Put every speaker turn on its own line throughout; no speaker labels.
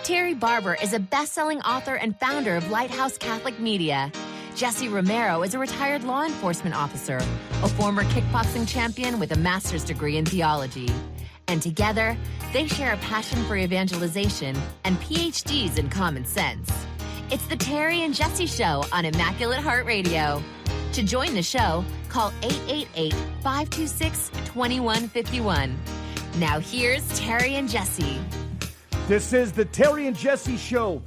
Terry Barber is a best-selling author and founder of Lighthouse Catholic Media. Jesse Romero is a retired law enforcement officer, a former kickboxing champion with a master's degree in theology. And together, they share a passion for evangelization and PhDs in common sense. It's the Terry and Jesse Show on Immaculate Heart Radio. To join the show, call 888-526-2151. Now here's Terry and Jesse.
This is the Terry and Jesse Show.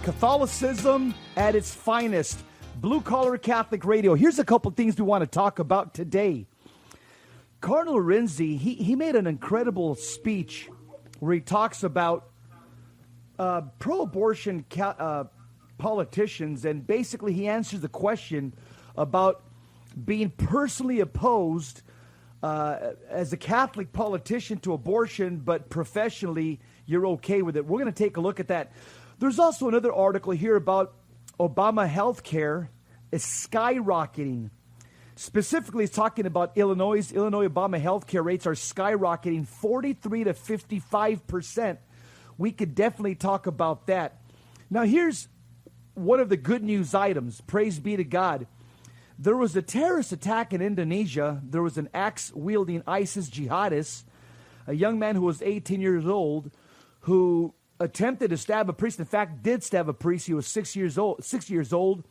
Catholicism at its finest. Blue Collar Catholic Radio. Here's a couple things we want to talk about today. Cardinal Renzi, he made an incredible speech where he talks about pro-abortion politicians, and basically he answers the question about being personally opposed as a Catholic politician to abortion, but professionally you're okay with it. We're going to take a look at that. There's also another article here about Obama health care is skyrocketing. Specifically, it's talking about Illinois Obama health care rates are skyrocketing 43 to 55%. We could definitely talk about that. Now, here's one of the good news items. Praise be to God. There was a terrorist attack in Indonesia. There was an axe-wielding ISIS jihadist, a young man who was 18 years old, who attempted to stab a priest. In fact, did stab a priest. He was 6 years old,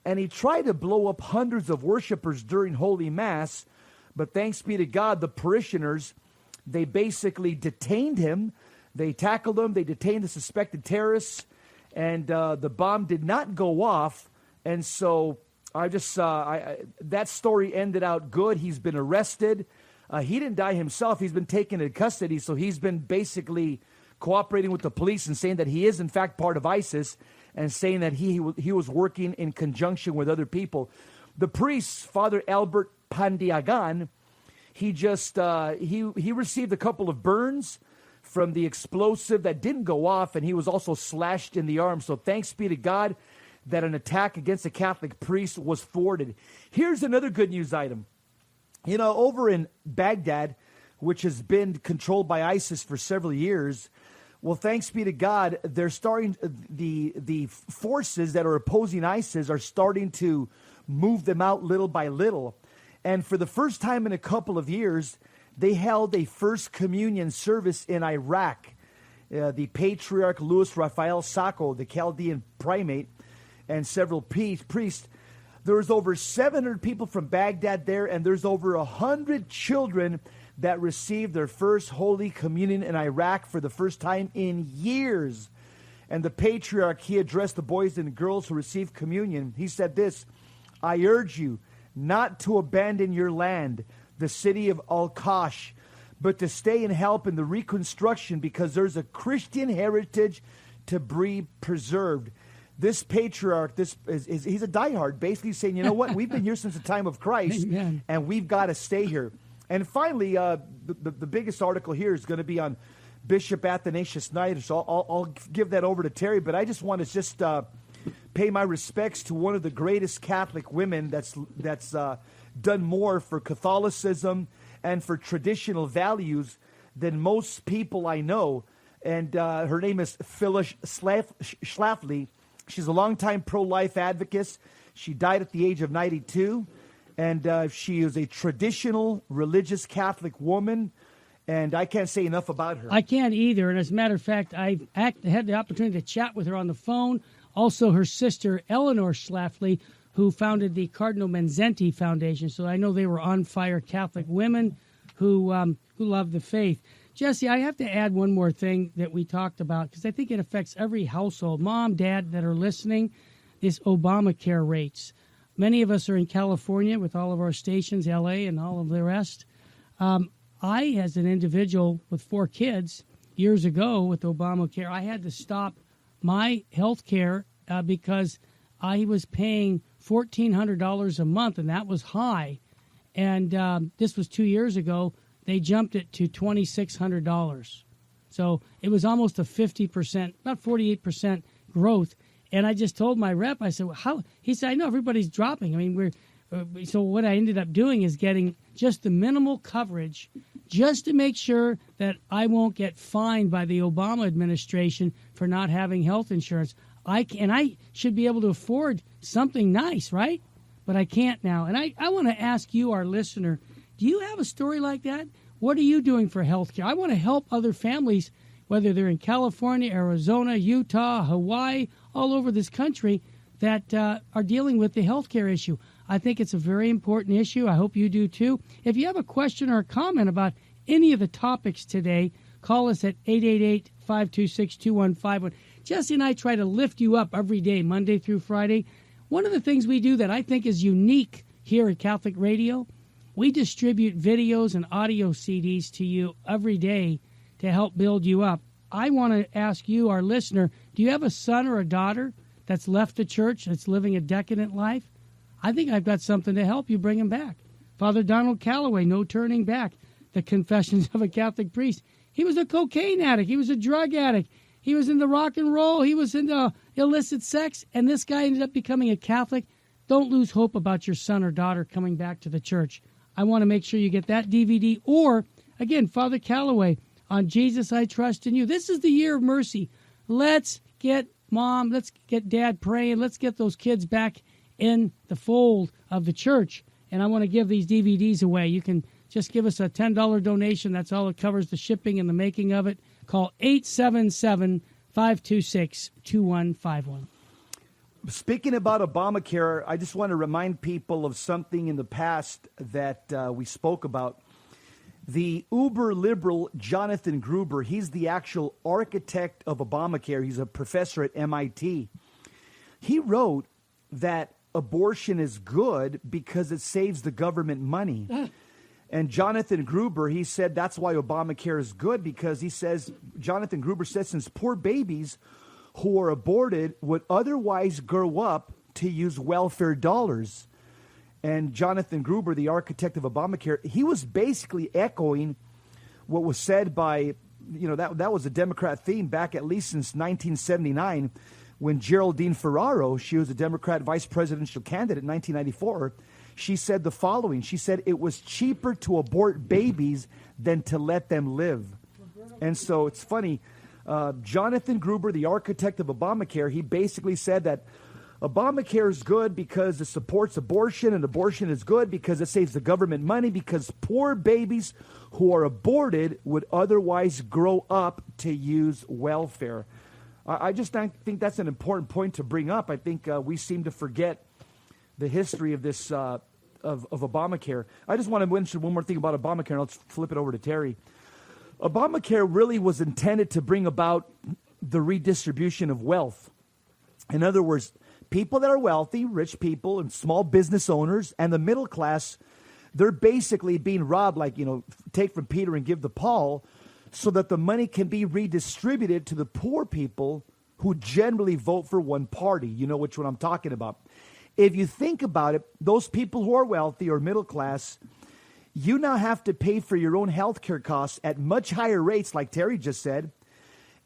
and he tried to blow up hundreds of worshipers during Holy Mass. But thanks be to God, the parishioners, they basically detained him. They tackled him. They detained the suspected terrorists, and the bomb did not go off. And so that story ended out good. He's been arrested. He didn't die himself. He's been taken into custody, so he's been basically cooperating with the police and saying that he is, in fact, part of ISIS, and saying that he was working in conjunction with other people. The priest, Father Albert Pandiagan, he received a couple of burns from the explosive that didn't go off, and he was also slashed in the arm. So thanks be to God that an attack against a Catholic priest was thwarted. Here's another good news item. Over in Baghdad, which has been controlled by ISIS for several years, well, thanks be to God, they're starting, the forces that are opposing ISIS are starting to move them out little by little. And for the first time in a couple of years, they held a First Communion service in Iraq. The Patriarch Louis Raphael Sacco, the Chaldean primate, and several priests. There's over 700 people from Baghdad there, and there's over 100 children that received their first Holy Communion in Iraq for the first time in years. And the Patriarch, he addressed the boys and girls who received communion. He said this: I urge you not to abandon your land, the city of Al-Qash, but to stay and help in the reconstruction, because there's a Christian heritage to be preserved. This patriarch, he's a diehard, basically saying, you know what, we've been here since the time of Christ,
Amen.
And we've got to stay here. And finally, the biggest article here is going to be on Bishop Athanasius Knight, so I'll give that over to Terry, but I just want to pay my respects to one of the greatest Catholic women that's done more for Catholicism and for traditional values than most people I know. And her name is Phyllis Schlafly. She's a longtime pro-life advocate. She died at the age of 92. And she is a traditional religious Catholic woman. And I can't say enough about her.
I can't either. And as a matter of fact, I've had the opportunity to chat with her on the phone. Also, her sister, Eleanor Schlafly, who founded the Cardinal Manzetti Foundation. So I know they were on-fire Catholic women who love the faith. Jesse, I have to add one more thing that we talked about, because I think it affects every household, mom, dad, that are listening, this Obamacare rates. Many of us are in California with all of our stations, L.A. and all of the rest. I, as an individual with 4 kids, years ago with Obamacare, I had to stop my health care because I was paying $1,400 a month, and that was high. And this was 2 years ago. They jumped it to $2,600. So it was almost a 50%, about 48% growth. And I just told my rep, I said, well, how? He said, I know everybody's dropping. I mean, so what I ended up doing is getting just the minimal coverage just to make sure that I won't get fined by the Obama administration for not having health insurance. I should be able to afford something nice, right? But I can't now. And I want to ask you, our listener, do you have a story like that? What are you doing for health care? I want to help other families, whether they're in California, Arizona, Utah, Hawaii, all over this country, that are dealing with the health care issue. I think it's a very important issue. I hope you do too. If you have a question or a comment about any of the topics today, call us at 888-526-2151. Jesse and I try to lift you up every day, Monday through Friday. One of the things we do that I think is unique here at Catholic Radio, we distribute videos and audio CDs to you every day to help build you up. I want to ask you, our listener, do you have a son or a daughter that's left the church, that's living a decadent life? I think I've got something to help you bring him back. Father Donald Calloway, No Turning Back, The Confessions of a Catholic Priest. He was a cocaine addict. He was a drug addict. He was into rock and roll. He was into illicit sex. And this guy ended up becoming a Catholic. Don't lose hope about your son or daughter coming back to the church. I want to make sure you get that DVD. Or, again, Father Calloway on Jesus, I Trust in You. This is the year of mercy. Let's get Mom, let's get Dad praying. Let's get those kids back in the fold of the church. And I want to give these DVDs away. You can just give us a $10 donation. That's all it covers, the shipping and the making of it. Call 877-526-2151.
Speaking about Obamacare, I just want to remind people of something in the past that we spoke about. The uber-liberal Jonathan Gruber, he's the actual architect of Obamacare. He's a professor at MIT. He wrote that abortion is good because it saves the government money. And Jonathan Gruber, he said that's why Obamacare is good, because he says, Jonathan Gruber says, since poor babies who are aborted would otherwise grow up to use welfare dollars. And Jonathan Gruber, the architect of Obamacare, he was basically echoing what was said by, that was a Democrat theme back at least since 1979, when Geraldine Ferraro, she was a Democrat vice presidential candidate in 1994, she said the following. She said it was cheaper to abort babies than to let them live. And so it's funny. Jonathan Gruber, the architect of Obamacare, he basically said that Obamacare is good because it supports abortion, and abortion is good because it saves the government money, because poor babies who are aborted would otherwise grow up to use welfare. I just think that's an important point to bring up. I think we seem to forget the history of this of Obamacare. I just want to mention one more thing about Obamacare, and let's flip it over to Terry. Obamacare really was intended to bring about the redistribution of wealth. In other words, people that are wealthy, rich people, and small business owners, and the middle class, they're basically being robbed, like, take from Peter and give to Paul, so that the money can be redistributed to the poor people who generally vote for one party. You know which one I'm talking about. If you think about it, those people who are wealthy or middle class, you now have to pay for your own health care costs at much higher rates, like Terry just said,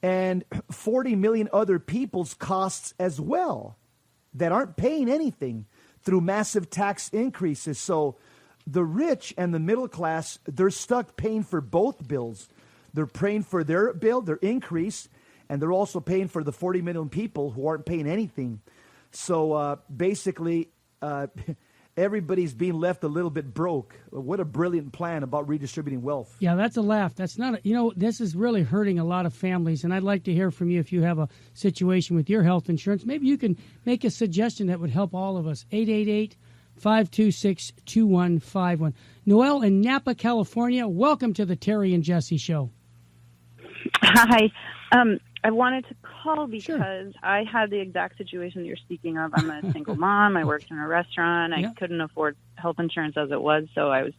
and 40 million other people's costs as well that aren't paying anything through massive tax increases. So the rich and the middle class, they're stuck paying for both bills. They're paying for their bill, their increase, and they're also paying for the 40 million people who aren't paying anything. So basically, everybody's being left a little bit broke. What a brilliant plan about redistributing wealth.
Yeah, that's a laugh. That's not, this is really hurting a lot of families. And I'd like to hear from you if you have a situation with your health insurance. Maybe you can make a suggestion that would help all of us. 888-526-2151. Noel in Napa, California. Welcome to the Terry and Jesse Show.
Hi. I wanted to call because
Sure.
I had the exact situation you're speaking of. I'm a single mom. I worked in a restaurant.
Yeah.
I couldn't afford health insurance as it was, so I was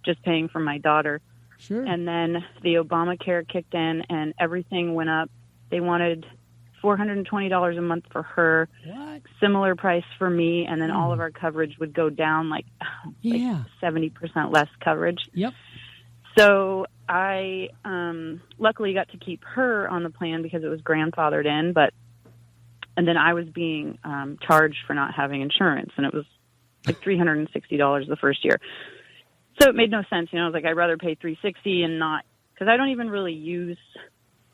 just paying for my daughter.
Sure.
And then the Obamacare kicked in, and everything went up. They wanted $420 a month for her,
What?
similar price for me, and then all of our coverage would go down like
Yeah.
70% less coverage.
Yep.
So I luckily got to keep her on the plan because it was grandfathered in, and then I was being charged for not having insurance, and it was like $360 the first year. So it made no sense. I was like, I'd rather pay $360 and not, because I don't even really use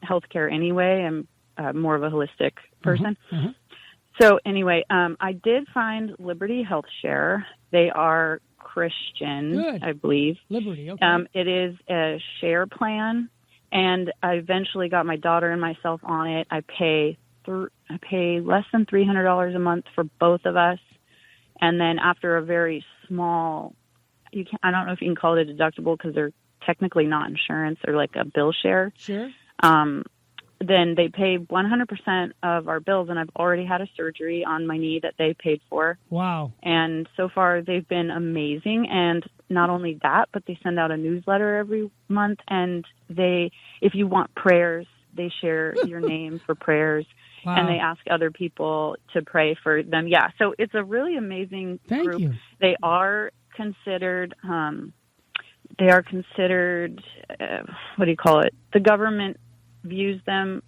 healthcare anyway. I'm more of a holistic person.
Mm-hmm.
So anyway, I did find Liberty Health Share. They are Christian,
Good.
I believe.
Liberty, okay.
It is a share plan, and I eventually got my daughter and myself on it. I pay less than $300 a month for both of us, and then after a very small, I don't know if you can call it a deductible because they're technically not insurance or like a bill share.
Sure.
Then they pay 100% of our bills, and I've already had a surgery on my knee that they paid for.
Wow.
And so far they've been amazing. And not only that, but they send out a newsletter every month, and if you want prayers, they share your name for prayers.
Wow.
And they ask other people to pray for them. Yeah, so it's a really amazing
Thank
group.
you.
They are considered, what do you call it? The government views them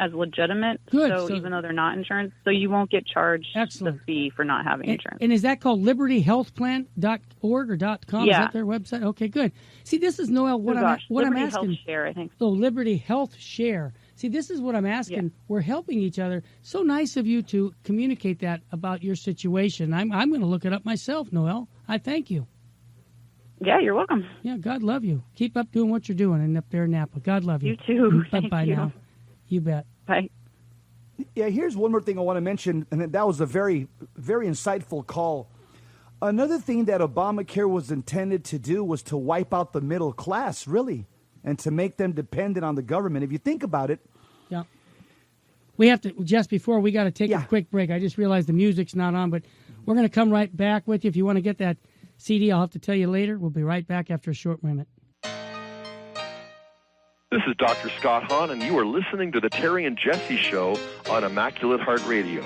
as legitimate.
Good.
So even though they're not insurance, so you won't get charged
Excellent.
the fee for not having insurance.
And is that called libertyhealthplan.org or .com?
Yeah.
Is that their website? Okay, good. See, this is, Noel, what I'm
Liberty
asking.
Health Share, I think.
Oh, Liberty Health Share. See, this is what I'm asking.
Yeah.
We're helping each other. So nice of you to communicate that about your situation. I'm going to look it up myself, Noel. I thank you.
Yeah, you're welcome.
Yeah, God love you. Keep up doing what you're doing and up there in Napa. God love you.
You too. Thank
Bye
you.
now. You bet.
Bye.
Yeah, here's one more thing I want to mention, and that was a very, very insightful call. Another thing that Obamacare was intended to do was to wipe out the middle class, really, and to make them dependent on the government. If you think about it.
Yeah. We have to, just before we got to take a quick break. I just realized the music's not on, but we're going to come right back with you. If you want to get that CD, I'll have to tell you later. We'll be right back after a short minute.
This is Dr. Scott Hahn, and you are listening to the Terry and Jesse Show on Immaculate Heart Radio.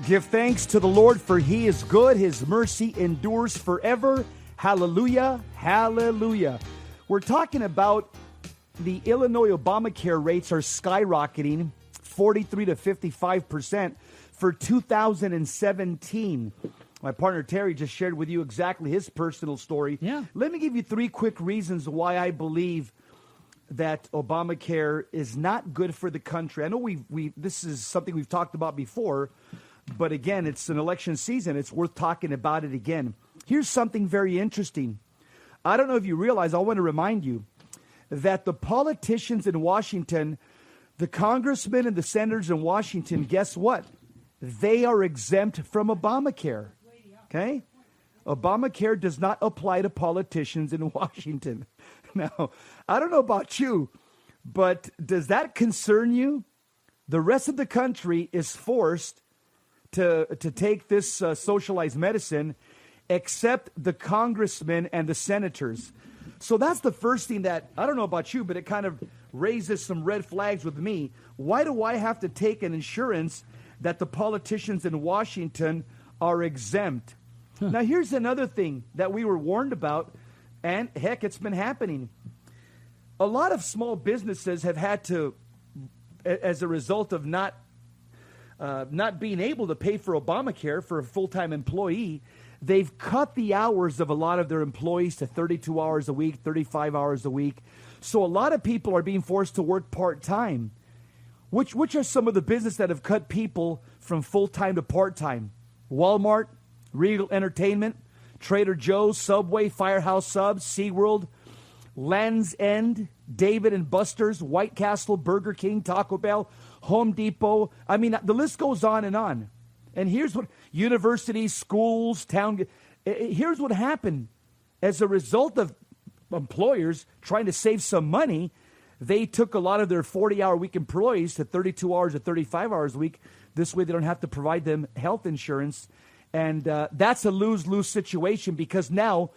Give thanks to the Lord, for he is good. His mercy endures forever. Hallelujah, hallelujah. We're talking about the Illinois Obamacare rates are skyrocketing 43 to 55% for 2017. My partner Terry just shared with you exactly his personal story.
Yeah.
Let me give you 3 quick reasons why I believe that Obamacare is not good for the country. I know this is something we've talked about before, but again, it's an election season. It's worth talking about it again. Here's something very interesting. I don't know if you realize, I want to remind you that the politicians in Washington, the congressmen and the senators in Washington, guess what? They are exempt from Obamacare. Okay? Obamacare does not apply to politicians in Washington. Now, I don't know about you, but does that concern you? The rest of the country is forced to take this socialized medicine, except the congressmen and the senators. So that's the first thing that, I don't know about you, but it kind of raises some red flags with me. Why do I have to take an insurance that the politicians in Washington are exempt? Now, here's another thing that we were warned about, and heck, it's been happening. A lot of small businesses have had to, as a result of not being able to pay for Obamacare for a full-time employee, they've cut the hours of a lot of their employees to 32 hours a week, 35 hours a week. So a lot of people are being forced to work part-time. Which are some of the businesses that have cut people from full-time to part-time? Walmart, Regal Entertainment, Trader Joe's, Subway, Firehouse Subs, SeaWorld, Land's End, David & Buster's, White Castle, Burger King, Taco Bell, Home Depot. I mean, the list goes on. And here's what, universities, schools, here's what happened. As a result of employers trying to save some money, they took a lot of their 40-hour week employees to 32 hours or 35 hours a week. This way they don't have to provide them health insurance. And that's a lose-lose situation, because now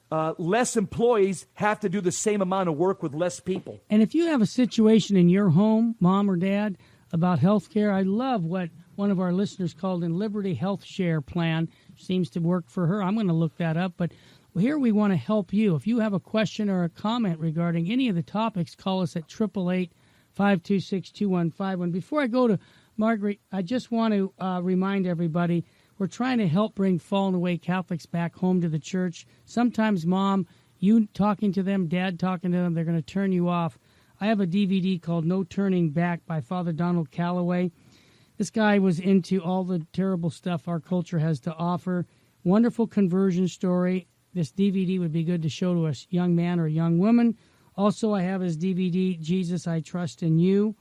less employees have to do the same amount of work with less people.
And if you have a situation in your home, mom or dad, about health care, I love what one of our listeners called in Liberty Health Share Plan. Seems to work for her. I'm going to look that up. But here we want to help you. If you have a question or a comment regarding any of the topics, call us at 888-526-2151. Before I go to Margaret, I just want to remind everybody, we're trying to help bring fallen away Catholics back home to the church. Sometimes, Mom, you talking to them, Dad talking to them, they're going to turn you off. I have a DVD called No Turning Back by Father Donald Calloway. This guy was into all the terrible stuff our culture has to offer. Wonderful conversion story. This DVD would be good to show to a young man or a young woman. Also, I have his DVD, Jesus, I Trust in You,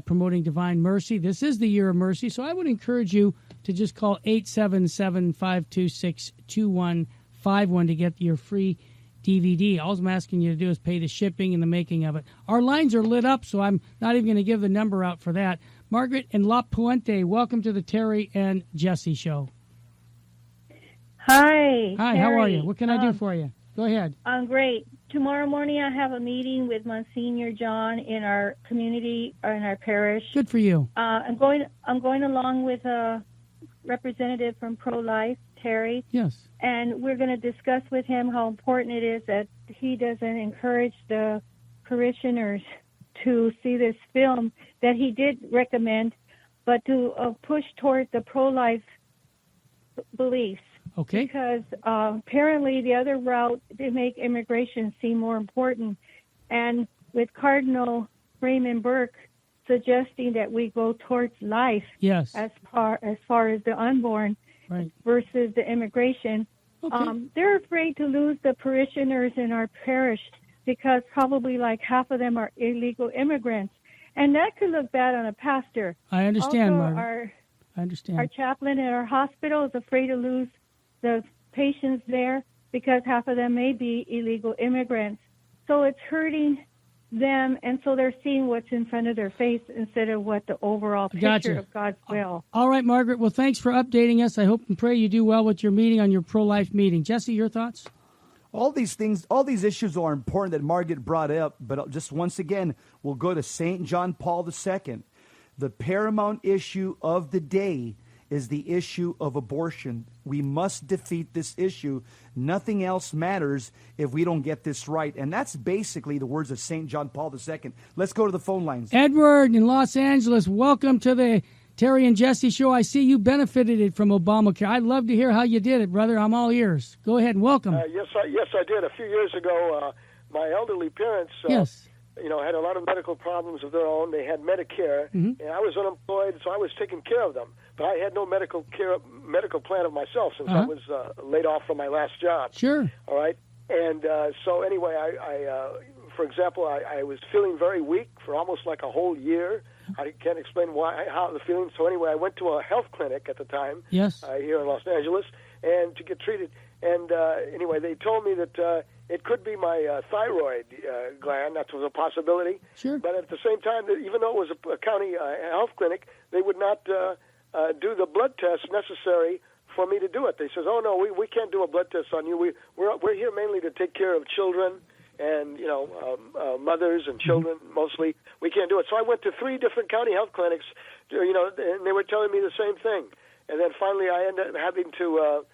promoting divine mercy. This is the year of mercy, so I would encourage you to just call 877-526-2151 to get your free DVD. All I'm asking you to do is pay the shipping and the making of it. Our lines are lit up, so I'm not even going to give the number out for that. Margaret in La Puente, welcome to the Terry and Jesse Show.
Hi.
Hi,
Terry.
how are you? What can I do for you? Go ahead.
I'm great. Tomorrow morning I have a meeting with Monsignor John in our community, or in our parish.
Good for you.
I'm going along with a representative from Pro-Life, Terry.
Yes.
And we're going to discuss with him how important it is that he doesn't encourage the parishioners to see this film that he did recommend, but to push toward the pro-life beliefs.
Okay.
Because apparently the other route, they make immigration seem more important. And with Cardinal Raymond Burke suggesting that we go towards life,
yes,
as far as the unborn,
right,
versus the immigration,
okay,
they're afraid to lose the parishioners in our parish because probably like half of them are illegal immigrants. And that could look bad on a pastor.
I understand,
also,
Margaret. I understand.
Our chaplain at our hospital is afraid to lose the patients there because half of them may be illegal immigrants. So it's hurting them, and so they're seeing what's in front of their face instead of what the overall picture of God's will.
All right, Margaret. Well, thanks for updating us. I hope and pray you do well with your meeting on your pro-life meeting. Jesse, your thoughts?
All these things, all these issues are important that Margaret brought up, but just once again, we'll go to St. John Paul II. The paramount issue of the day is the issue of abortion. We must defeat this issue. Nothing else matters if we don't get this right. And that's basically the words of St. John Paul II. Let's go to the phone lines.
Edward in Los Angeles, welcome to the Terry and Jesse Show. I see you benefited from Obamacare. I'd love to hear how you did it, brother. I'm all ears. Go ahead and welcome.
Yes, I did. A few years ago, my elderly parents
yes,
had a lot of medical problems of their own. They had Medicare, and I was unemployed, so I was taking care of them. But I had no medical plan of myself since I was laid off from my last job.
Sure.
All right. And so anyway, for example, I was feeling very weak for almost like a whole year. I can't explain how the feeling. So anyway, I went to a health clinic at the time.
Yes.
Here in Los Angeles, and to get treated. And anyway, they told me that it could be my thyroid gland. That was a possibility.
Sure.
But at the same time, even though it was a county health clinic, they would not do the blood test necessary for me to do it. They says, "Oh no, we can't do a blood test on you. We're here mainly to take care of children and mothers and children mostly. We can't do it." So I went to 3 different county health clinics, and they were telling me the same thing. And then finally, I ended up having to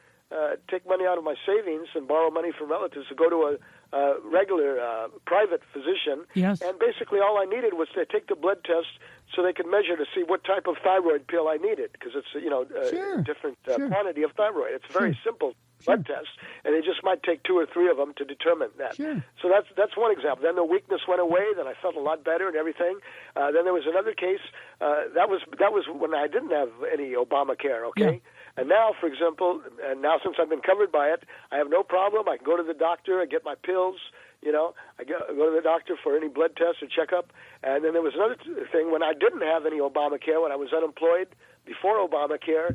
take money out of my savings and borrow money from relatives to go to a regular private physician.
Yes.
And basically all I needed was to take the blood test so they could measure to see what type of thyroid pill I needed, because it's a different quantity of thyroid. It's a very simple blood test, and they just might take 2 or 3 of them to determine that.
Sure.
So that's one example. Then the weakness went away. Then I felt a lot better and everything. Then there was another case. That was when I didn't have any Obamacare. Okay.
Yeah.
And now, for example, now since I've been covered by it, I have no problem. I can go to the doctor. I get my pills. I go to the doctor for any blood test or checkup. And then there was another thing when I didn't have any Obamacare, when I was unemployed before Obamacare.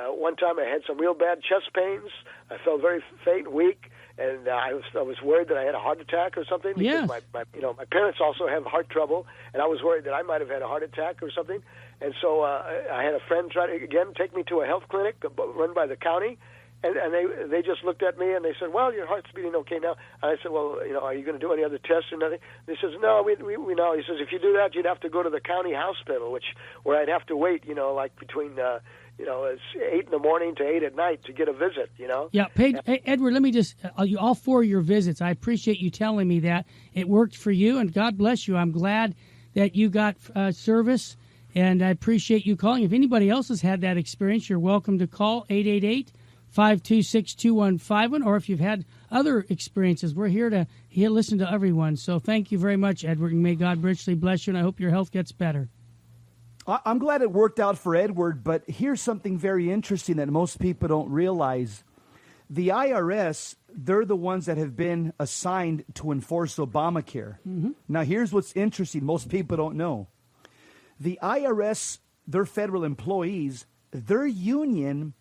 One time I had some real bad chest pains. I felt very faint, weak, and I was worried that I had a heart attack or something. Because my parents also have heart trouble, and I was worried that I might have had a heart attack or something. And so I had a friend try to again take me to a health clinic run by the county. And they just looked at me and they said, "Well, your heart's beating okay now." And I said, "Well, are you going to do any other tests or nothing?" And he says, "No, we know." He says, "If you do that, you'd have to go to the county hospital, where I'd have to wait, like between 8 in the morning to 8 at night to get a visit,
Yeah, Edward, let me just, all 4 of your visits, I appreciate you telling me that. It worked for you, and God bless you. I'm glad that you got service And I appreciate you calling. If anybody else has had that experience, you're welcome to call 888-526-2151. Or if you've had other experiences, we're here to listen to everyone. So thank you very much, Edward, and may God richly bless you, and I hope your health gets better.
I'm glad it worked out for Edward, but here's something very interesting that most people don't realize. The IRS, they're the ones that have been assigned to enforce Obamacare. Mm-hmm. Now, here's what's interesting. Most people don't know. The IRS, their federal employees, their union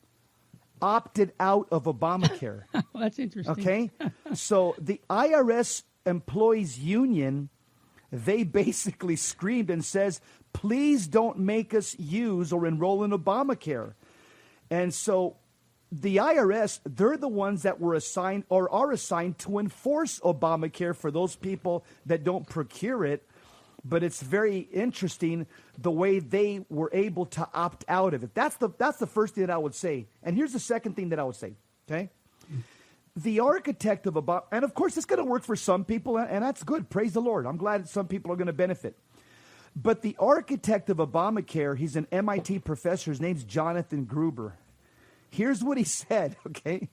opted out of Obamacare.
Well, that's interesting.
Okay? So the IRS employees union, they basically screamed and says, please don't make us use or enroll in Obamacare. And so the IRS, they're the ones that were assigned or are assigned to enforce Obamacare for those people that don't procure it. But it's very interesting the way they were able to opt out of it. That's the first thing that I would say. And here's the second thing that I would say, okay? The architect of Obamacare, and of course it's going to work for some people, and that's good. Praise the Lord. I'm glad that some people are going to benefit. But the architect of Obamacare, he's an MIT professor. His name's Jonathan Gruber. Here's what he said, okay?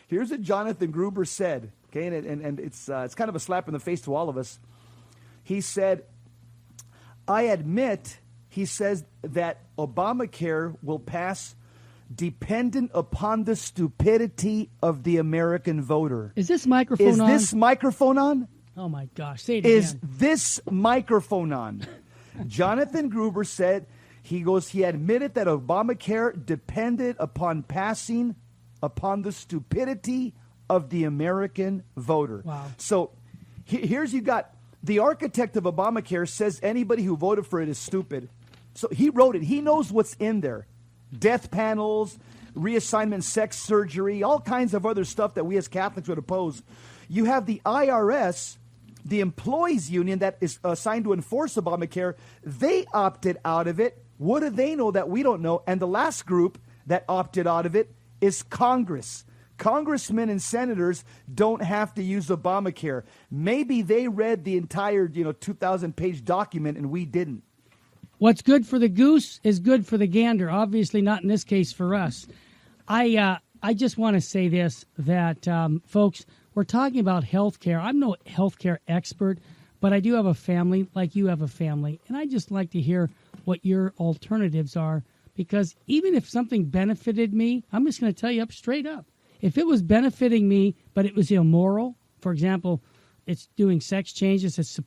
Here's what Jonathan Gruber said, okay? And it's kind of a slap in the face to all of us. He said, I admit, he says, that Obamacare will pass dependent upon the stupidity of the American voter.
Is this microphone on?
Is this microphone on?
Oh, my gosh. Say it again.
Is this microphone on? Jonathan Gruber said, he admitted that Obamacare depended upon passing upon the stupidity of the American voter.
Wow.
So here's you got the architect of Obamacare says anybody who voted for it is stupid. So he wrote it. He knows what's in there. Death panels, reassignment sex surgery, all kinds of other stuff that we as Catholics would oppose. You have the IRS, the employees union that is assigned to enforce Obamacare. They opted out of it. What do they know that we don't know? And the last group that opted out of it is Congress. Congressmen and senators don't have to use Obamacare. Maybe they read the entire 2,000-page document and we didn't.
What's good for the goose is good for the gander. Obviously not in this case for us. I just want to say this, that, folks, we're talking about health care. I'm no health care expert, but I do have a family like you have a family. And I just like to hear what your alternatives are, because even if something benefited me, I'm just going to tell you straight up. If it was benefiting me, but it was immoral, for example, it's doing sex changes, it's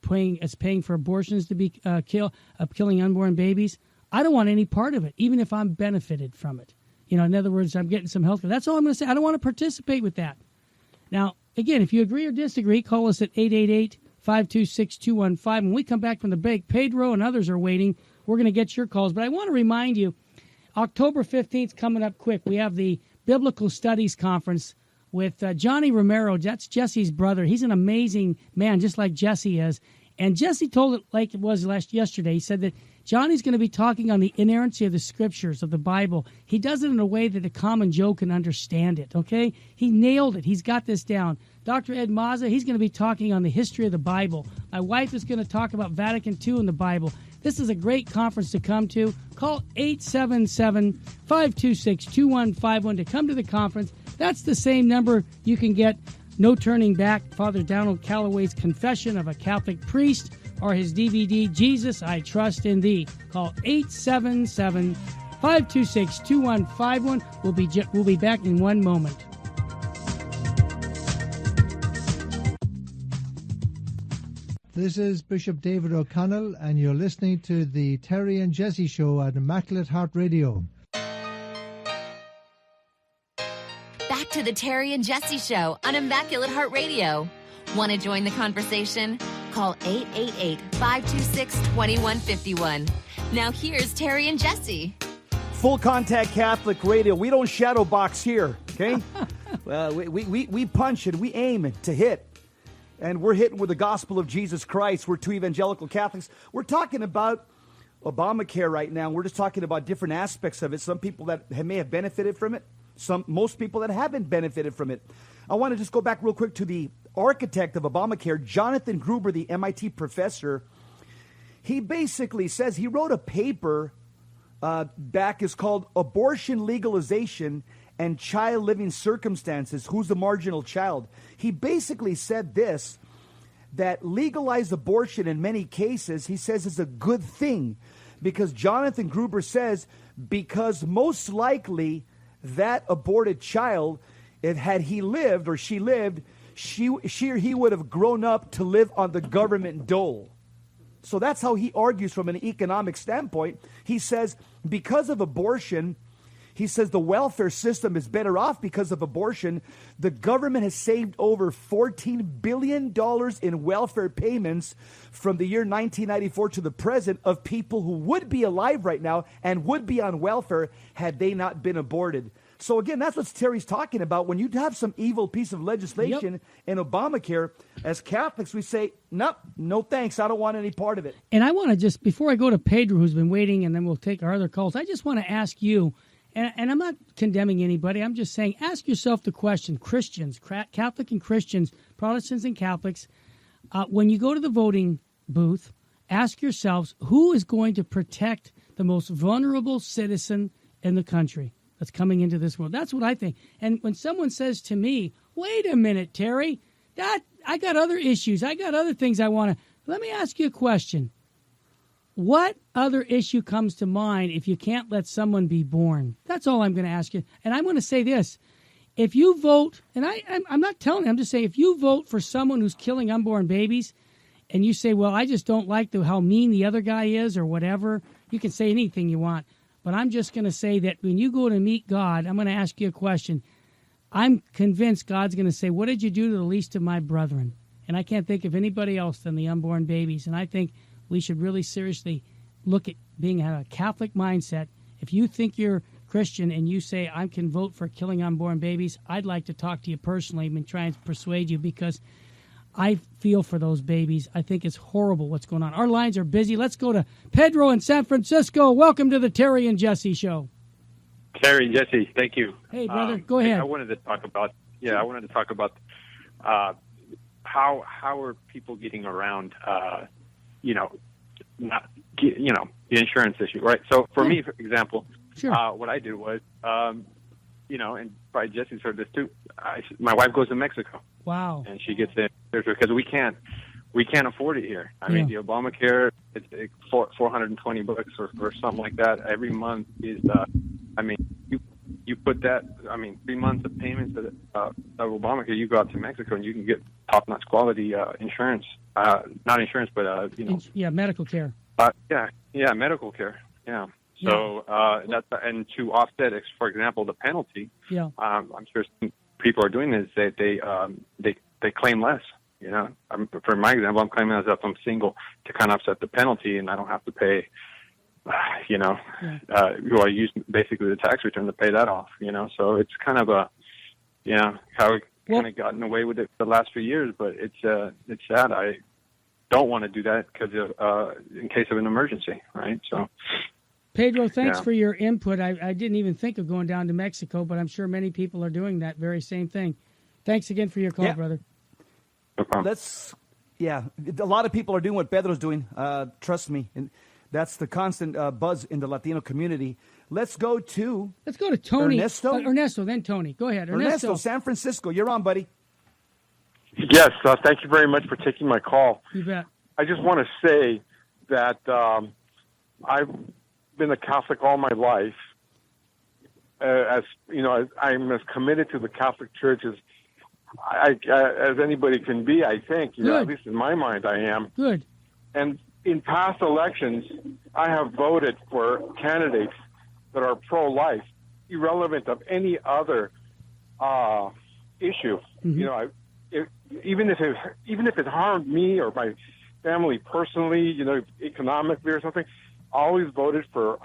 paying for abortions to be killing unborn babies, I don't want any part of it, even if I'm benefited from it. In other words, I'm getting some health care. That's all I'm going to say. I don't want to participate with that. Now, again, if you agree or disagree, call us at 888-526-2151. When we come back from the break, Pedro and others are waiting. We're going to get your calls. But I want to remind you, October 15th coming up quick. We have the Biblical Studies Conference with Johnny Romero. That's Jesse's brother. He's an amazing man, just like Jesse is. And Jesse told it like it was yesterday. He said that Johnny's going to be talking on the inerrancy of the Scriptures, of the Bible. He does it in a way that the common Joe can understand it, okay? He nailed it. He's got this down. Dr. Ed Mazza, he's going to be talking on the history of the Bible. My wife is going to talk about Vatican II and the Bible. This is a great conference to come to. Call 877-526-2151 to come to the conference. That's the same number you can get No Turning Back, Father Donald Calloway's Confession of a Catholic Priest, or his DVD, Jesus, I Trust in Thee. Call 877-526-2151. We'll be back in one moment.
This is Bishop David O'Connell, and you're listening to the Terry and Jesse Show at Immaculate Heart Radio.
Back to the Terry and Jesse Show on Immaculate Heart Radio. Want to join the conversation? Call 888-526-2151. Now here's Terry and Jesse.
Full Contact Catholic Radio. We don't shadow box here, okay? We punch and we aim to hit. And we're hitting with the gospel of Jesus Christ. We're two evangelical Catholics. We're talking about Obamacare right now. We're just talking about different aspects of it. Some people that may have benefited from it. Most people that haven't benefited from it. I want to just go back real quick to the architect of Obamacare, Jonathan Gruber, the MIT professor. he basically says he wrote a paper back. It's called Abortion Legalization and Child Living Circumstances. Who's the marginal child? He basically said this, that legalized abortion in many cases, he says, is a good thing, because Jonathan Gruber says, because most likely that aborted child, had he lived or she lived, she or he would have grown up to live on the government dole. So that's how he argues from an economic standpoint. He says because of abortion, he says the welfare system is better off because of abortion. The government has saved over $14 billion in welfare payments from the year 1994 to the present of people who would be alive right now and would be on welfare had they not been aborted. So again, that's what Terry's talking about. When you have some evil piece of legislation in Obamacare, as Catholics, we say, nope, no thanks. I don't want any part of it.
And I want to just, before I go to Pedro, who's been waiting, and then we'll take our other calls, I just want to ask you, and I'm not condemning anybody, I'm just saying, ask yourself the question, Christians, Catholic and Christians, Protestants and Catholics, when you go to the voting booth, ask yourselves, who is going to protect the most vulnerable citizen in the country that's coming into this world? That's what I think. And when someone says to me, wait a minute, Terry, I got other issues. I got other things I want to. Let me ask you a question. What other issue comes to mind if you can't let someone be born? That's all I'm going to ask you. And I'm going to say this. If you vote, and I'm not telling you, I'm just saying, if you vote for someone who's killing unborn babies and you say, well, I just don't like how mean the other guy is or whatever, you can say anything you want. But I'm just going to say that when you go to meet God, I'm going to ask you a question. I'm convinced God's going to say, what did you do to the least of my brethren? And I can't think of anybody else than the unborn babies. And I think we should really seriously look at being a Catholic mindset. If you think you're Christian and you say, I can vote for killing unborn babies, I'd like to talk to you personally and try and persuade you, because I feel for those babies. I think it's horrible what's going on. Our lines are busy. Let's go to Pedro in San Francisco. Welcome to the Terry and Jesse Show.
Terry and Jesse, thank you.
Hey, brother, go ahead.
I wanted to talk about how are people getting around, the insurance issue, right? So for me, for example,
sure.
What I did was, and probably Jesse's heard this too. My wife goes to Mexico.
Wow.
And she gets in because we can't afford it here. I mean, the Obamacare, it's $420 or something like that every month is. You put that. 3 months of payments of Obamacare. You go out to Mexico and you can get top-notch quality insurance. Not insurance, but
medical care.
Medical care. Yeah. So that's, and to offset, for example, the penalty. Yeah. I'm sure some people are doing this. They claim less. For my example, I'm claiming as if I'm single to kind of offset the penalty, and I don't have to pay. I use basically the tax return to pay that off. So it's kind of how we kind of gotten away with it the last few years. But it's sad. I don't want to do that because in case of an emergency, right? So.
Pedro, thanks for your input. I didn't even think of going down to Mexico, but I'm sure many people are doing that very same thing. Thanks again for your call, brother.
No problem.
A lot of people are doing what Pedro's doing. Trust me. And that's the constant buzz in the Latino community. Let's go to
Tony.
Ernesto.
Ernesto, then Tony. Go ahead.
Ernesto, San Francisco. You're on, buddy.
Yes, thank you very much for taking my call.
You bet.
I just want to say that I've been a Catholic all my life. As you know, I'm as committed to the Catholic Church as anybody can be. I think, at least in my mind, I am.
Good.
And in past elections, I have voted for candidates that are pro-life, irrelevant of any other issue.
Mm-hmm.
Even if it harmed me or my family personally, economically or something, I always voted for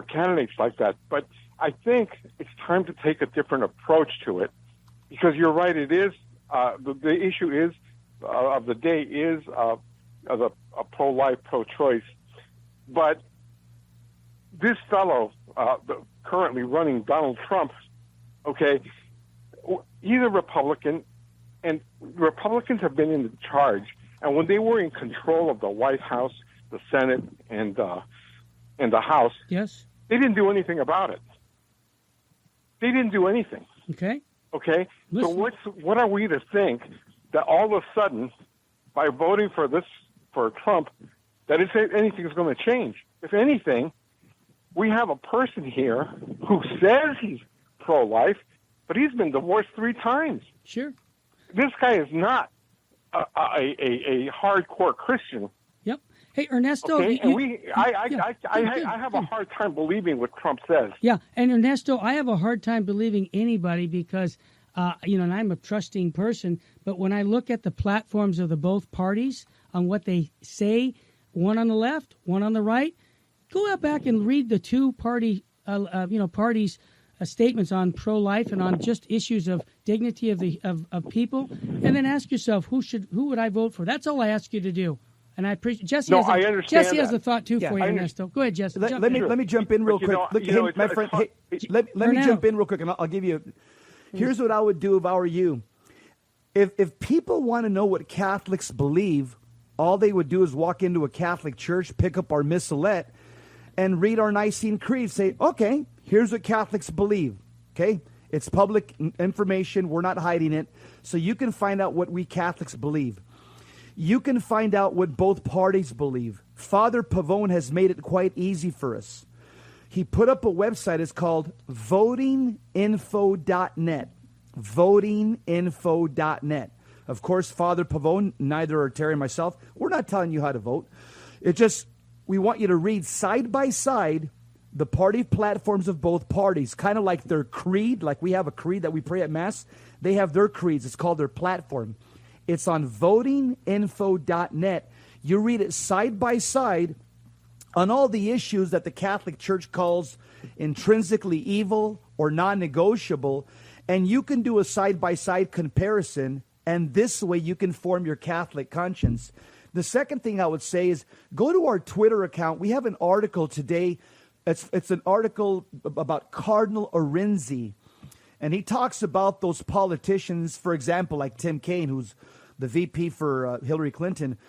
candidates like that. But I think it's time to take a different approach to it, because you're right. It is the issue is of the day is a pro-life, pro-choice. But this fellow, currently running Donald Trump, he's a Republican, and Republicans have been in charge. And when they were in control of the White House, the Senate, and the House.
Yes.
They didn't do anything about it. They didn't do anything.
Okay.
Okay.
Listen.
So what are we to think that all of a sudden, by voting for Trump, that if anything is going to change? If anything, we have a person here who says he's pro-life, but he's been divorced 3 times.
Sure.
This guy is not a hardcore Christian.
Yep. Hey, Ernesto.
Okay, and I have a hard time believing what Trump says.
Yeah, and Ernesto, I have a hard time believing anybody because, and I'm a trusting person, but when I look at the platforms of the both parties on what they say, one on the left, one on the right, go out back and read the two parties' statements on pro-life and on just issues of dignity of people, and then ask yourself who would I vote for? That's all I ask you to do. And I appreciate Jesse.
No, I understand.
Jesse has a thought too for you, Ernesto. Go ahead, Jesse.
Let me jump in real quick. My friend. Let me jump in real quick, and I'll give you. Here's what I would do if I were you. If people want to know what Catholics believe, all they would do is walk into a Catholic church, pick up our missalette, and read our Nicene Creed. Say, okay, here's what Catholics believe. Okay, it's public information. We're not hiding it, so you can find out what we Catholics believe. You can find out what both parties believe. Father Pavone has made it quite easy for us. He put up a website. It's called votinginfo.net. Votinginfo.net. Of course, Father Pavone, neither are Terry and myself. We're not telling you how to vote. We want you to read side by side the party platforms of both parties, kind of like their creed. Like we have a creed that we pray at Mass. They have their creeds. It's called their platform. It's on votinginfo.net. You read it side by side on all the issues that the Catholic Church calls intrinsically evil or non-negotiable, and you can do a side-by-side comparison, and this way you can form your Catholic conscience. The second thing I would say is go to our Twitter account. We have an article today. It's an article about Cardinal Arinzi, and he talks about those politicians, for example, like Tim Kaine, who's the VP for Hillary Clinton.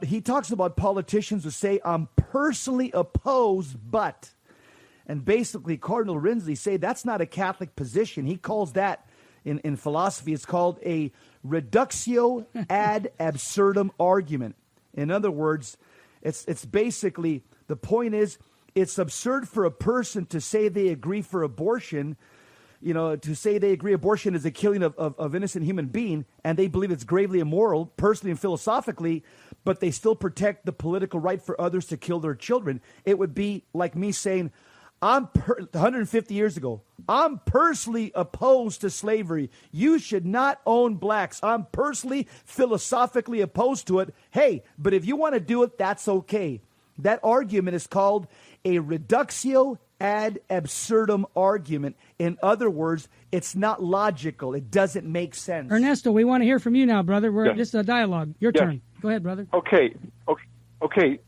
He talks about politicians who say, I'm personally opposed, but. And basically, Cardinal Arinzi say that's not a Catholic position. He calls that, in philosophy, it's called a reductio ad absurdum argument. In other words, it's basically, the point is, it's absurd for a person to say they agree for abortion, to say they agree abortion is a killing of innocent human being, and they believe it's gravely immoral, personally and philosophically, but they still protect the political right for others to kill their children. It would be like me saying, 150 years ago, I'm personally opposed to slavery. You should not own blacks. I'm personally, philosophically opposed to it. Hey, but if you want to do it, that's okay. That argument is called a reductio ad absurdum argument. In other words, it's not logical. It doesn't make sense.
Ernesto, we want to hear from you now, brother. This is a dialogue. Your turn. Go ahead, brother.
Okay. I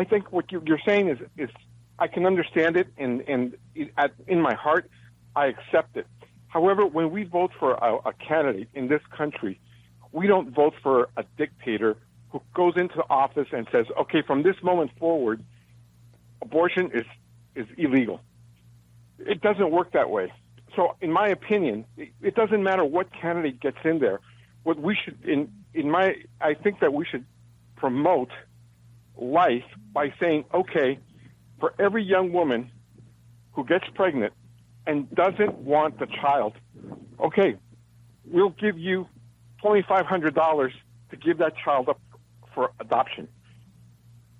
think what you're saying is I can understand it, and in my heart, I accept it. However, when we vote for a candidate in this country, we don't vote for a dictator who goes into office and says, okay, from this moment forward, abortion is illegal. It doesn't work that way. So, in my opinion, it doesn't matter what candidate gets in there. What we should, I think that we should promote life by saying, okay, for every young woman who gets pregnant and doesn't want the child, okay, we'll give you $2,500 to give that child up for adoption,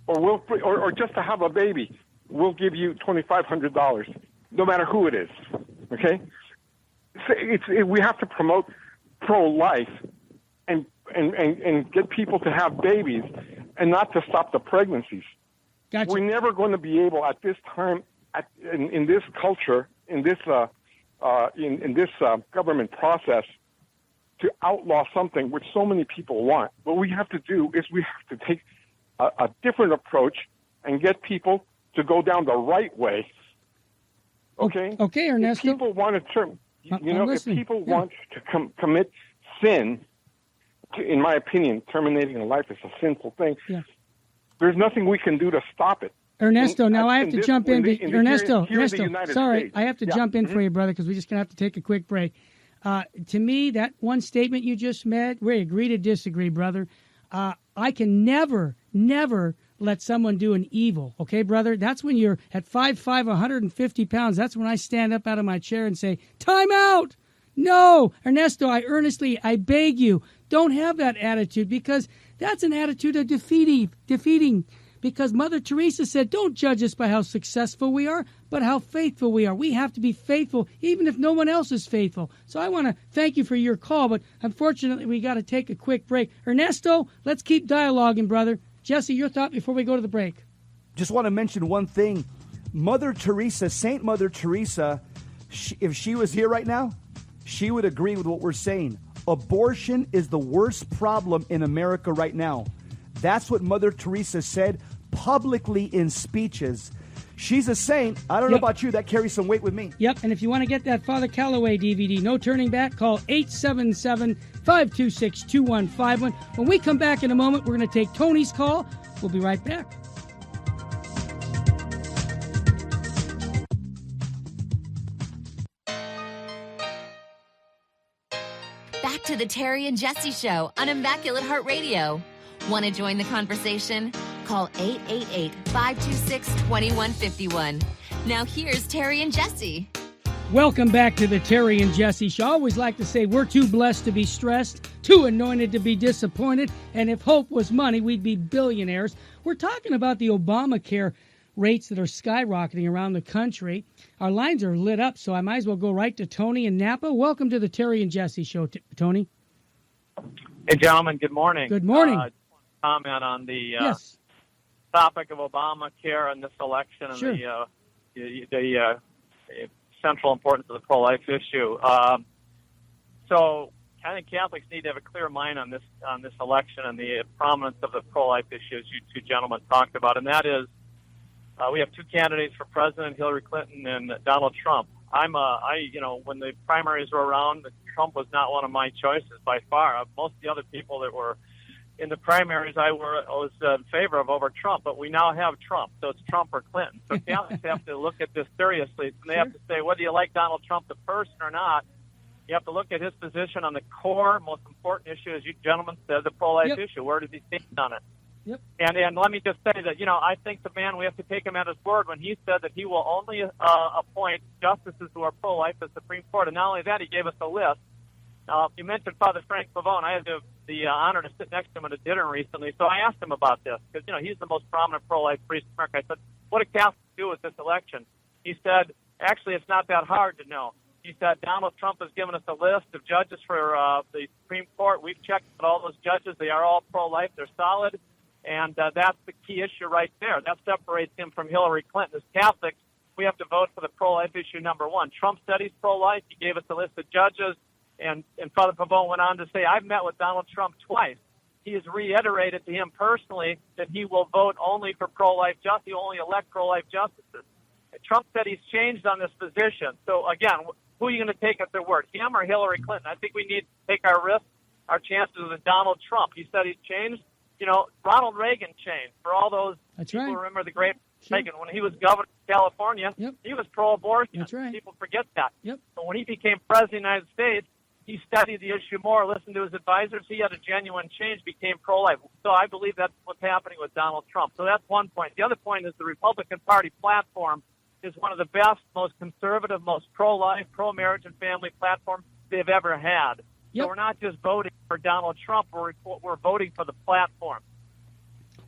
or just to have a baby, we'll give you $2,500, no matter who it is. Okay, we have to promote pro-life and get people to have babies, and not to stop the pregnancies.
Gotcha.
We're never going to be able at this time, in this culture, in this government process, to outlaw something which so many people want. What we have to do is we have to take a different approach and get people to go down the right way. Okay.
Okay, Ernesto.
If people want to if people want to commit sin, in my opinion, terminating a life is a sinful thing.
Yeah.
there's nothing we can do to stop it.
Ernesto, now I have to jump in. Ernesto, sorry,
States.
I have to jump in for you, brother, because we're just going to have to take a quick break. To me, that one statement you just made, we agree to disagree, brother. I can never let someone do an evil, okay, brother? That's when you're at 5'5", 150 pounds. That's when I stand up out of my chair and say, time out! No, Ernesto, I beg you, don't have that attitude, because that's an attitude of defeating. Because Mother Teresa said, don't judge us by how successful we are, but how faithful we are. We have to be faithful, even if no one else is faithful. So I want to thank you for your call, but unfortunately, we got to take a quick break. Ernesto, let's keep dialoguing, brother. Jesse, your thought before we go to the break.
Just want to mention one thing. Mother Teresa, Saint Mother Teresa, if she was here right now, she would agree with what we're saying. Abortion is the worst problem in America right now. That's what Mother Teresa said publicly in speeches. She's a saint. I don't know about you. That carries some weight with me.
Yep, and if you want to get that Father Calloway DVD, No Turning Back, call 877-526-2151. When we come back in a moment, we're going to take Tony's call. We'll be right back.
Back to the Terry and Jesse Show on Immaculate Heart Radio. Want to join the conversation? Call 888-526-2151. Now here's Terry and Jesse.
Welcome back to the Terry and Jesse Show. I always like to say we're too blessed to be stressed, too anointed to be disappointed, and if hope was money, we'd be billionaires. We're talking about the Obamacare rates that are skyrocketing around the country. Our lines are lit up, so I might as well go right to Tony in Napa. Welcome to the Terry and Jesse Show, Tony.
Hey, gentlemen, good morning.
Good morning.
Comment on the topic of Obamacare and this election and the central importance of the pro-life issue. So I think Catholics need to have a clear mind on this election and the prominence of the pro-life issue, as you two gentlemen talked about, and that is we have two candidates for president, Hillary Clinton and Donald Trump. When the primaries were around, Trump was not one of my choices by far. Most of the other people that were in the primaries I was in favor of over Trump, but we now have Trump, so it's Trump or Clinton. So Catholics have to look at this seriously, and they have to say whether you like Donald Trump the person or not, you have to look at his position on the core, most important issue, as you gentlemen said, the pro-life issue. Where does he stand on it?
Yep.
And let me just say that, I think the man, we have to take him at his word when he said that he will only appoint justices who are pro-life to the Supreme Court. And not only that, he gave us a list. You mentioned Father Frank Pavone. I had the honor to sit next to him at a dinner recently, so I asked him about this because, he's the most prominent pro-life priest in America. I said, what do Catholics do with this election? He said, actually, it's not that hard to know. He said, Donald Trump has given us a list of judges for the Supreme Court. We've checked out all those judges. They are all pro-life. They're solid. And that's the key issue right there. That separates him from Hillary Clinton. As Catholics, we have to vote for the pro-life issue number one. Trump said he's pro-life. He gave us a list of judges. And Father Pavone went on to say, I've met with Donald Trump twice. He has reiterated to him personally that he will vote only for pro-life justice. He will only elect pro-life justices. And Trump said he's changed on this position. So, again, who are you going to take at their word, him or Hillary Clinton? I think we need to take our chances with Donald Trump. He said he's changed. Ronald Reagan changed. For all those people who remember the great Reagan, when he was governor of California, he was pro-abortion.
That's right.
People forget that.
Yep.
But when he became president of the United States, he studied the issue more, listened to his advisors. He had a genuine change, became pro-life. So I believe that's what's happening with Donald Trump. So that's one point. The other point is the Republican Party platform is one of the best, most conservative, most pro-life, pro-marriage and family platforms they've ever had. So we're not just voting for Donald Trump, we're voting for the platform.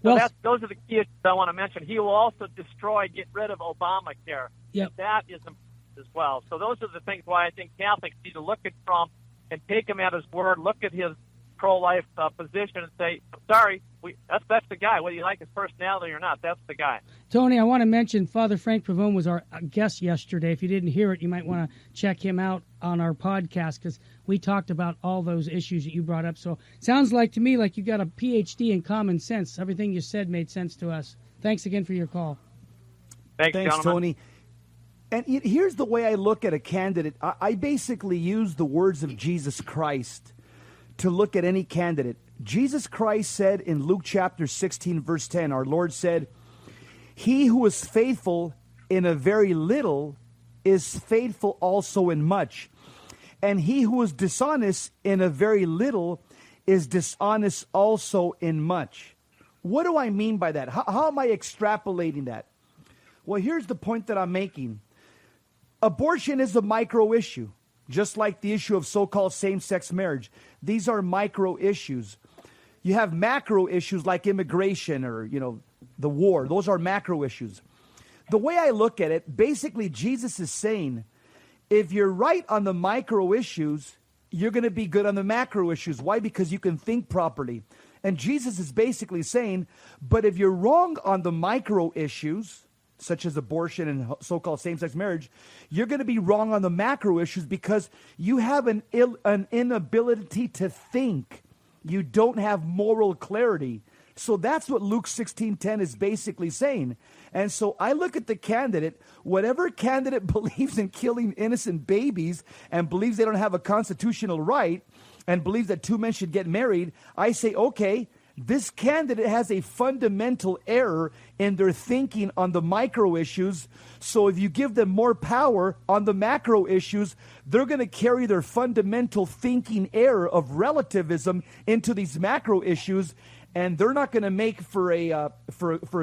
So those are the key issues I want to mention. He will also get rid of Obamacare.
Yep.
That is important as well. So those are the things why I think Catholics need to look at Trump and take him at his word, look at his pro-life position and say, sorry, that's the guy. Whether you like his personality or not, that's the guy.
Tony, I want to mention Father Frank Pavone was our guest yesterday. If you didn't hear it, you might want to check him out on our podcast because we talked about all those issues that you brought up. So sounds like to me like you got a PhD in common sense. Everything you said made sense to us. Thanks again for your call.
Thanks
Tony. And here's the way I look at a candidate. I basically use the words of Jesus Christ to look at any candidate. Jesus Christ said in Luke chapter 16, verse 10, our Lord said, "He who is faithful in a very little is faithful also in much. And he who is dishonest in a very little is dishonest also in much." What do I mean by that? How am I extrapolating that? Well, here's the point that I'm making. Abortion is a micro issue, just like the issue of so-called same-sex marriage. These are micro issues. You have macro issues like immigration or, the war. Those are macro issues. The way I look at it, basically Jesus is saying, if you're right on the micro issues, you're going to be good on the macro issues. Why? Because you can think properly. And Jesus is basically saying, but if you're wrong on the micro issues, such as abortion and so-called same-sex marriage, you're going to be wrong on the macro issues because you have an inability to think. You don't have moral clarity. So that's what Luke 16:10 is basically saying. And so I look at the candidate, whatever candidate believes in killing innocent babies and believes they don't have a constitutional right and believes that two men should get married, I say, okay, this candidate has a fundamental error in their thinking on the micro issues. So if you give them more power on the macro issues, they're going to carry their fundamental thinking error of relativism into these macro issues, and they're not going to make for a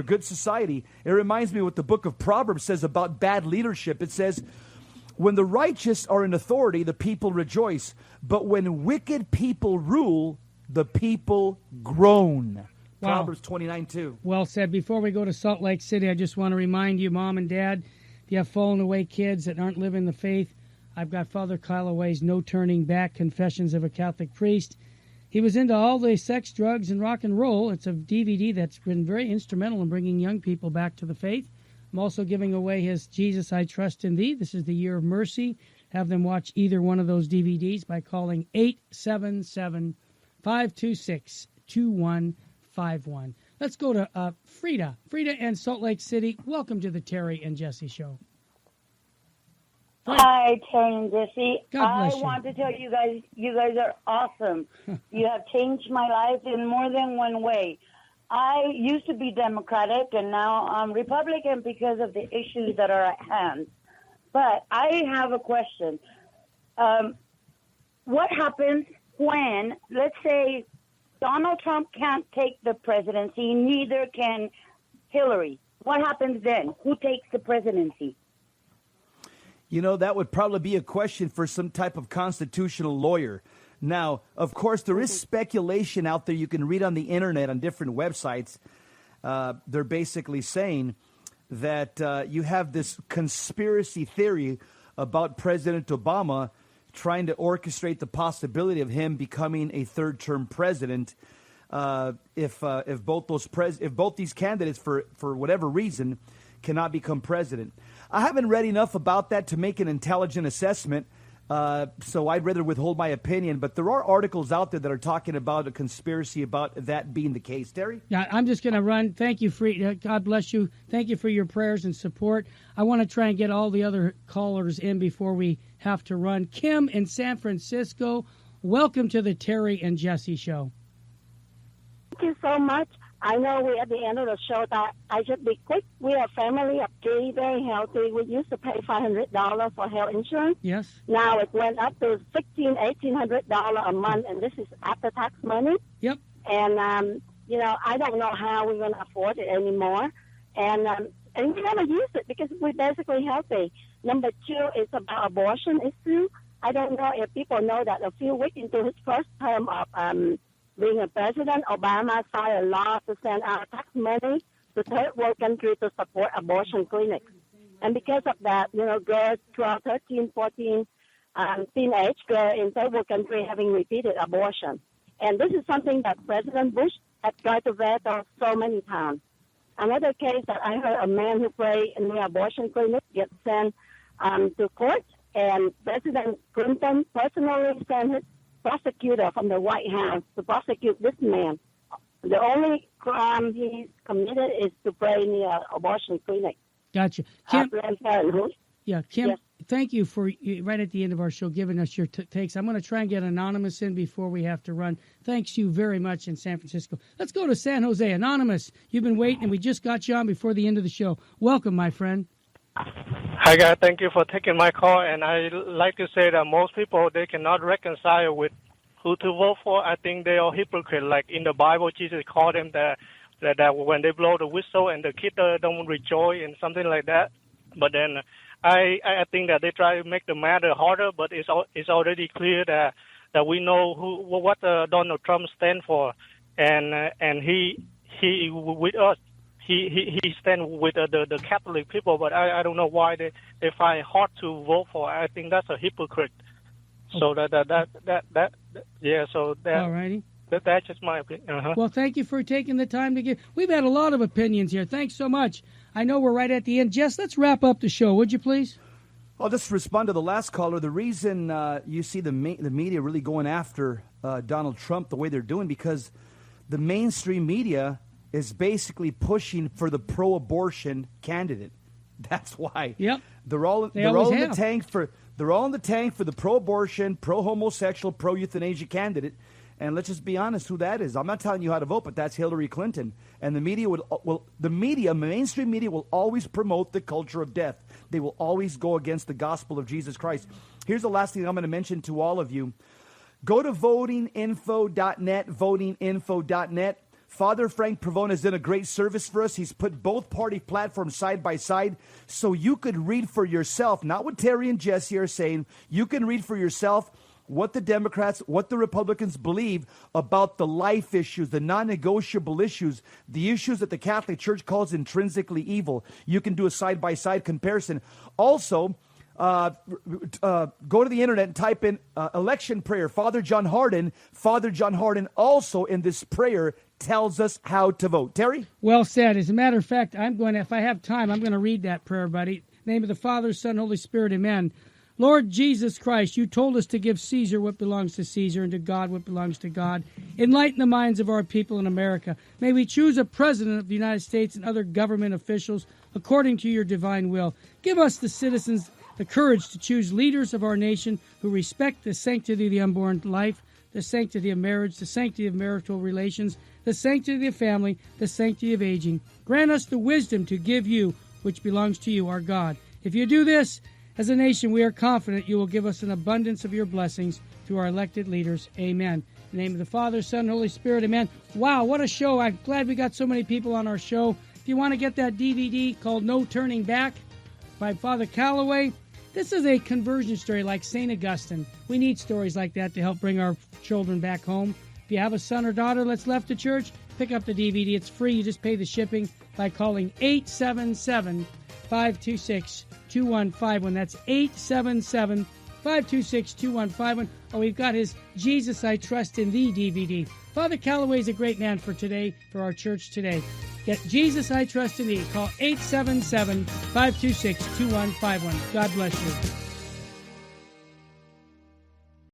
good society. It reminds me what the book of Proverbs says about bad leadership. It says, when the righteous are in authority, the people rejoice. But when wicked people rule, the people groan. Wow. Proverbs 29:2.
Well said. Before we go to Salt Lake City, I just want to remind you, Mom and Dad, if you have fallen away kids that aren't living the faith, I've got Father Kyle Away's No Turning Back, Confessions of a Catholic Priest. He was into all the sex, drugs, and rock and roll. It's a DVD that's been very instrumental in bringing young people back to the faith. I'm also giving away his Jesus, I Trust in Thee. This is the Year of Mercy. Have them watch either one of those DVDs by calling 877-526-2151. Let's go to Frida. Frida in Salt Lake City. Welcome to the Terry and Jesse Show.
Hi, Terry and Jesse.
God bless
I
you.
want to tell you guys are awesome. You have changed my life in more than one way. I used to be Democratic, and now I'm Republican because of the issues that are at hand. But I have a question. What happens when, let's say, Donald Trump can't take the presidency, neither can Hillary? What happens then? Who takes the presidency?
That would probably be a question for some type of constitutional lawyer. Now, of course, there is speculation out there you can read on the internet on different websites. They're basically saying that you have this conspiracy theory about President Obama trying to orchestrate the possibility of him becoming a third-term president if both these candidates, for whatever reason, cannot become president. I haven't read enough about that to make an intelligent assessment. So I'd rather withhold my opinion, but there are articles out there that are talking about a conspiracy about that being the case. Terry?
Yeah, I'm just going to run. Thank you, Frida. God bless you. Thank you for your prayers and support. I want to try and get all the other callers in before we have to run. Kim in San Francisco, welcome to the Terry and Jesse Show.
Thank you so much. I know we're at the end of the show, that I should be quick. We're a family of three, very healthy. We used to pay $500 for health insurance.
Yes.
Now it went up to $1,800 a month, and this is after-tax money.
Yep.
And, I don't know how we're going to afford it anymore. And we never use it because we're basically healthy. Number two is about abortion issue. I don't know if people know that a few weeks into his first term of being a president, Obama signed a law to send out tax money to third world countries to support abortion clinics. And because of that, girls 12, 13, 14, teenage girls in third world countries having repeated abortion. And this is something that President Bush had tried to veto so many times. Another case that I heard, a man who prayed in the abortion clinic gets sent to court, and President Clinton personally sent his prosecutor from the White House to prosecute this man. The only crime he's committed is to pray in the abortion clinic.
Gotcha. Kim,
Planned Parenthood.
yeah, Kim.
Yes.
thank you for right at the end of our show giving us your takes. I'm going to try and get Anonymous in before we have to run. Thanks you very much in San Francisco. Let's go to San Jose. Anonymous, you've been waiting, and we just got you on before the end of the show. Welcome, my friend.
Hi, guys. Thank you for taking my call. And I like to say that most people, they cannot reconcile with who to vote for. I think they are hypocrites. Like in the Bible, Jesus called them that when they blow the whistle and the kids don't rejoice and something like that. But then I think that they try to make the matter harder, but it's already clear that we know what Donald Trump stands for, and he with us. He stands with the Catholic people, but I don't know why they find hard to vote for. I think that's a hypocrite. So So
Alrighty.
That's just my opinion. Uh-huh.
Well, thank you for taking the time to give. We've had a lot of opinions here. Thanks so much. I know we're right at the end. Jess, let's wrap up the show, would you please?
I'll just respond to the last caller. The reason you see the media really going after Donald Trump the way they're doing, because the mainstream media is basically pushing for the pro-abortion candidate. That's why.
Yep.
They're all in the tank for the pro-abortion, pro-homosexual, pro-euthanasia candidate. And let's just be honest who that is. I'm not telling you how to vote, but that's Hillary Clinton. And the media mainstream media will always promote the culture of death. They will always go against the gospel of Jesus Christ. Here's the last thing I'm going to mention to all of you. Go to votinginfo.net, votinginfo.net. Father Frank Pavone has done a great service for us. He's put both party platforms side by side so you could read for yourself, not what Terry and Jesse are saying. You can read for yourself what the Democrats, what the Republicans believe about the life issues, the non-negotiable issues, the issues that the Catholic Church calls intrinsically evil. You can do a side-by-side comparison. Also, go to the internet and type in election prayer, Father John Hardin. Father John Hardin also in this prayer tells us how to vote. Terry?
Well said. As a matter of fact, if I have time, I'm going to read that prayer, buddy. In the name of the Father, Son, Holy Spirit, amen. Lord Jesus Christ, you told us to give Caesar what belongs to Caesar and to God what belongs to God. Enlighten the minds of our people in America. May we choose a president of the United States and other government officials according to your divine will. Give us, the citizens, the courage to choose leaders of our nation who respect the sanctity of the unborn life, the sanctity of marriage, the sanctity of marital relations, the sanctity of family, the sanctity of aging. Grant us the wisdom to give you, which belongs to you, our God. If you do this, as a nation, we are confident you will give us an abundance of your blessings through our elected leaders. Amen. In the name of the Father, Son, Holy Spirit, amen. Wow, what a show. I'm glad we got so many people on our show. If you want to get that DVD called No Turning Back by Father Calloway, this is a conversion story like St. Augustine. We need stories like that to help bring our children back home. If you have a son or daughter that's left the church, pick up the DVD. It's free. You just pay the shipping by calling 877-526-2151. That's 877-526-2151. Oh, we've got his Jesus I Trust in Thee DVD. Father Calloway is a great man for today, for our church today. Get Jesus I Trust in Thee. Call 877-526-2151. God bless you.